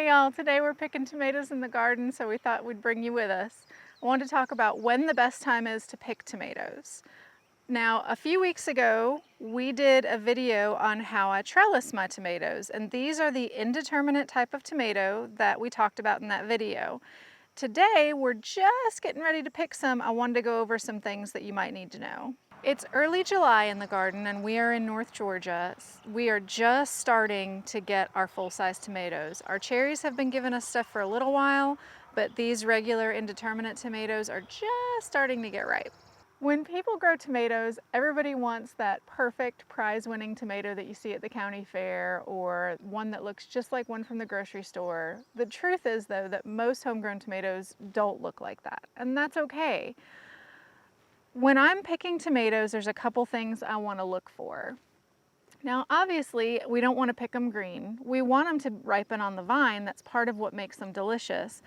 Hey y'all, today we're picking tomatoes in the garden, so we thought we'd bring you with us. I wanted to talk about when the best time is to pick tomatoes. Now, a few weeks ago, we did a video on how I trellis my tomatoes, and these are the indeterminate type of tomato that we talked about in that video. Today, we're just getting ready to pick some. I wanted to go over some things that you might need to know. It's early July in the garden and we are in North Georgia. We are just starting to get our full-size tomatoes. Our cherries have been giving us stuff for a little while, but these regular indeterminate tomatoes are just starting to get ripe. When people grow tomatoes, everybody wants that perfect prize-winning tomato that you see at the county fair or one that looks just like one from the grocery store. The truth is, though, that most homegrown tomatoes don't look like that, and that's okay. When I'm picking tomatoes, there's a couple things I want to look for. Now, obviously, we don't want to pick them green. We want them to ripen on the vine. That's part of what makes them delicious.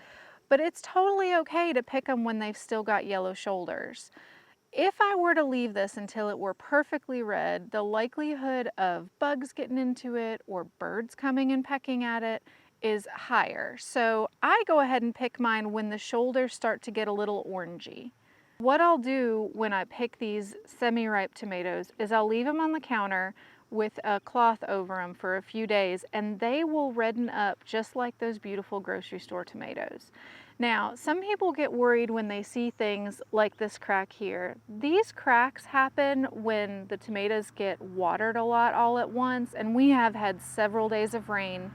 But it's totally okay to pick them when they've still got yellow shoulders. If I were to leave this until it were perfectly red, the likelihood of bugs getting into it or birds coming and pecking at it is higher. So I go ahead and pick mine when the shoulders start to get a little orangey. What I'll do when I pick these semi-ripe tomatoes is I'll leave them on the counter with a cloth over them for a few days, and they will redden up just like those beautiful grocery store tomatoes. Now, some people get worried when they see things like this crack here. These cracks happen when the tomatoes get watered a lot all at once, and we have had several days of rain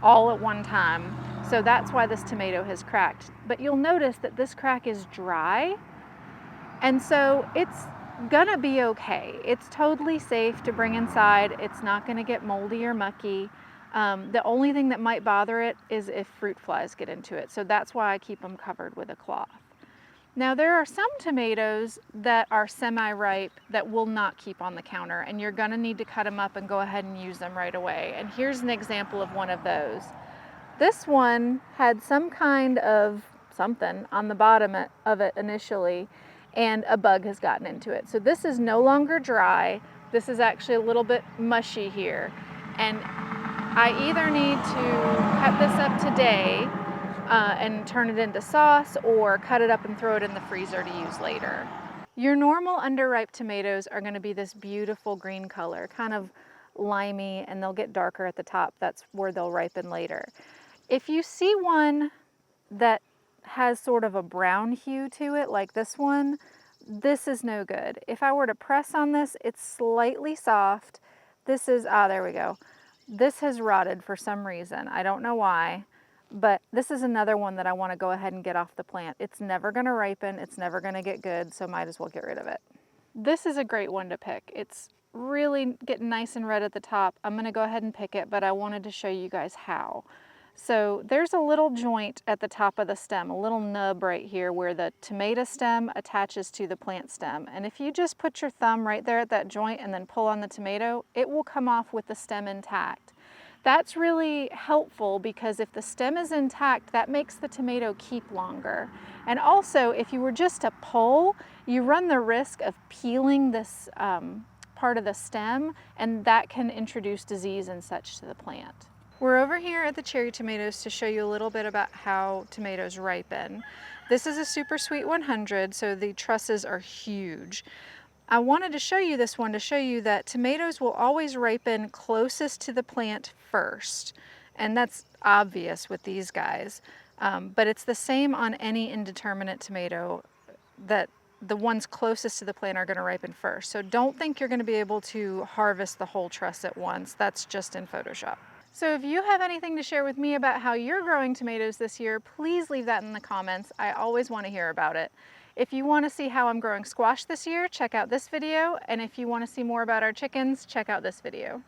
all at one time. So that's why this tomato has cracked. But you'll notice that this crack is dry, and so it's gonna be okay. It's totally safe to bring inside. It's not gonna get moldy or mucky. The only thing that might bother it is if fruit flies get into it. So that's why I keep them covered with a cloth. Now, there are some tomatoes that are semi-ripe that will not keep on the counter, and you're gonna need to cut them up and go ahead and use them right away. And here's an example of one of those. This one had some kind of something on the bottom of it initially, and a bug has gotten into it. So this is no longer dry. This is actually a little bit mushy here. And I either need to cut this up today and turn it into sauce, or cut it up and throw it in the freezer to use later. Your normal underripe tomatoes are going to be this beautiful green color, kind of limey, and they'll get darker at the top. That's where they'll ripen later. If you see one that has sort of a brown hue to it, like this one, this is no good. If I were to press on this, it's slightly soft. This is, there we go. This has rotted for some reason. I don't know why, but this is another one that I want to go ahead and get off the plant. It's never going to ripen. It's never going to get good, so might as well get rid of it. This is a great one to pick. It's really getting nice and red at the top. I'm going to go ahead and pick it, but I wanted to show you guys how. So there's a little joint at the top of the stem, a little nub right here where the tomato stem attaches to the plant stem. And if you just put your thumb right there at that joint and then pull on the tomato, it will come off with the stem intact. That's really helpful because if the stem is intact, that makes the tomato keep longer. And also, if you were just to pull, you run the risk of peeling this part of the stem, and that can introduce disease and such to the plant. We're over here at the cherry tomatoes to show you a little bit about how tomatoes ripen. This is a super sweet 100, so the trusses are huge. I wanted to show you this one to show you that tomatoes will always ripen closest to the plant first. And that's obvious with these guys, but it's the same on any indeterminate tomato, that the ones closest to the plant are going to ripen first. So don't think you're going to be able to harvest the whole truss at once. That's just in Photoshop. So if you have anything to share with me about how you're growing tomatoes this year, please leave that in the comments. I always want to hear about it. If you want to see how I'm growing squash this year, check out this video. And if you want to see more about our chickens, check out this video.